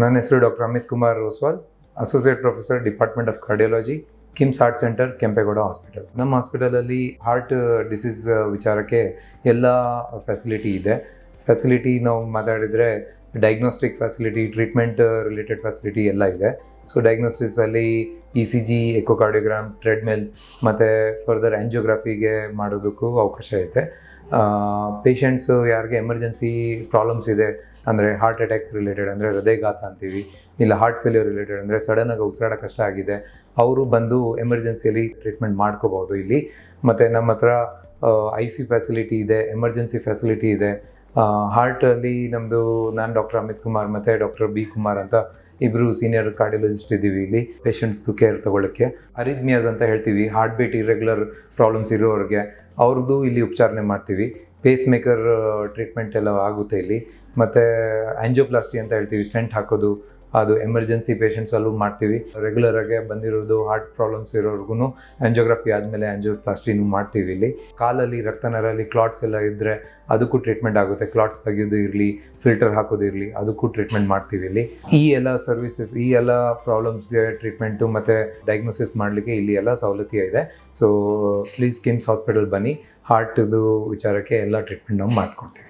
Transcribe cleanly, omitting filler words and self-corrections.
ನನ್ನ ಹೆಸರು doctor Amit Kumar Oswal, associate professor, department of cardiology, KIMS heart centre, Kempegowda hospital. ನಮ್ಮ ಹಾಸ್ಪಿಟಲಲ್ಲಿ ಹಾರ್ಟ್ ಡಿಸೀಸ್ ವಿಚಾರಕ್ಕೆ ಎಲ್ಲ ಫೆಸಿಲಿಟಿ ಇದೆ. ಫೆಸಿಲಿಟಿ ನಾವು ಮಾತಾಡಿದರೆ diagnostic facility, treatment related facility ಎಲ್ಲ ಇದೆ. ಸೊ ಡಯಾಗ್ನೋಸ್ಟಿಕ್ಸಲ್ಲಿ ECG, ಎಕೋಕಾರ್ಡಿಯೋಗ್ರಾಮ್, ಟ್ರೆಡ್ಮಿಲ್ ಮತ್ತು ಫರ್ದರ್ ಆ್ಯಂಜಿಯೋಗ್ರಫಿಗೆ ಮಾಡೋದಕ್ಕೂ ಅವಕಾಶ ಇದೆ. ಪೇಷಂಟ್ಸು ಯಾರಿಗೆ ಎಮರ್ಜೆನ್ಸಿ ಪ್ರಾಬ್ಲಮ್ಸ್ ಇದೆ ಅಂದರೆ ಹಾರ್ಟ್ ಅಟ್ಯಾಕ್ ರಿಲೇಟೆಡ್ ಅಂದರೆ ಹೃದಯಘಾತ ಅಂತೀವಿ, ಇಲ್ಲ ಹಾರ್ಟ್ ಫೇಲ್ಯೂರ್ ರಿಲೇಟೆಡ್ ಅಂದರೆ ಸಡನ್ನಾಗಿ ಉಸಿರಾಡ ಕಷ್ಟ ಆಗಿದೆ, ಅವರು ಬಂದು ಎಮರ್ಜೆನ್ಸಿಯಲ್ಲಿ ಟ್ರೀಟ್ಮೆಂಟ್ ಮಾಡ್ಕೋಬೋದು ಇಲ್ಲಿ. ಮತ್ತು ನಮ್ಮ ಹತ್ರ ICU ಫೆಸಿಲಿಟಿ ಇದೆ, ಎಮರ್ಜೆನ್ಸಿ ಫೆಸಿಲಿಟಿ ಇದೆ. ಹಾರ್ಟಲ್ಲಿ ನಮ್ಮದು ನಾನು ಡಾಕ್ಟರ್ ಅಮಿತ್ ಕುಮಾರ್ ಮತ್ತು ಡಾಕ್ಟರ್ B ಕುಮಾರ್ ಅಂತ ಇಬ್ಬರು ಸೀನಿಯರ್ ಕಾರ್ಡಿಯಾಲಜಿಸ್ಟ್ ಇದ್ದೀವಿ ಇಲ್ಲಿ ಪೇಷಂಟ್ಸ್ದು ಕೇರ್ ತೊಗೊಳ್ಳೋಕ್ಕೆ. ಅರಿಥ್ಮಿಯಾಸ್ ಅಂತ ಹೇಳ್ತೀವಿ, ಹಾರ್ಟ್ ಬೀಟ್ ಇರ್ರೆಗ್ಯುಲರ್ ಪ್ರಾಬ್ಲಮ್ಸ್ ಇರೋರಿಗೆ ಅವ್ರದ್ದು ಇಲ್ಲಿ ಉಪಚಾರಣೆ ಮಾಡ್ತೀವಿ. ಪೇಸ್ ಮೇಕರ್ ಟ್ರೀಟ್ಮೆಂಟ್ ಎಲ್ಲ ಆಗುತ್ತೆ ಇಲ್ಲಿ. ಮತ್ತು ಆ್ಯಂಜಿಯೋಪ್ಲಾಸ್ಟಿ ಅಂತ ಹೇಳ್ತೀವಿ, ಸ್ಟೆಂಟ್ ಹಾಕೋದು, ಅದು ಎಮರ್ಜೆನ್ಸಿ ಪೇಷಂಟ್ಸಲ್ಲೂ ಮಾಡ್ತೀವಿ. ರೆಗ್ಯುಲರಾಗೆ ಬಂದಿರೋದು ಹಾರ್ಟ್ ಪ್ರಾಬ್ಲಮ್ಸ್ ಇರೋರ್ಗು ಆ್ಯಂಜಿಯೋಗ್ರಫಿ ಆದಮೇಲೆ ಆ್ಯಂಜಿಯೋಪ್ಲಾಸ್ಟಿನೂ ಮಾಡ್ತೀವಿ ಇಲ್ಲಿ. ಕಾಲಲ್ಲಿ ರಕ್ತನರಲ್ಲಿ ಕ್ಲಾಟ್ಸ್ ಎಲ್ಲ ಇದ್ದರೆ ಅದಕ್ಕೂ ಟ್ರೀಟ್ಮೆಂಟ್ ಆಗುತ್ತೆ. ಕ್ಲಾಟ್ಸ್ ತೆಗೆಯೋದು ಇರಲಿ, ಫಿಲ್ಟರ್ ಹಾಕೋದು ಇರಲಿ, ಅದಕ್ಕೂ ಟ್ರೀಟ್ಮೆಂಟ್ ಮಾಡ್ತೀವಿ ಇಲ್ಲಿ. ಈ ಎಲ್ಲ ಸರ್ವಿಸಸ್, ಈ ಎಲ್ಲ ಪ್ರಾಬ್ಲಮ್ಸ್ಗೆ ಟ್ರೀಟ್ಮೆಂಟು ಮತ್ತು ಡಯಾಗ್ನೋಸಿಸ್ ಮಾಡಲಿಕ್ಕೆ ಇಲ್ಲಿ ಎಲ್ಲ ಸವಲತ್ತು ಇದೆ. ಸೊ ಪ್ಲೀಸ್ ಕಿಮ್ಸ್ ಹಾಸ್ಪಿಟಲ್ ಬನ್ನಿ, ಹಾರ್ಟ್ದು ವಿಚಾರಕ್ಕೆ ಎಲ್ಲ ಟ್ರೀಟ್ಮೆಂಟ್ ನಾವು ಮಾಡಿಕೊಡ್ತೀವಿ.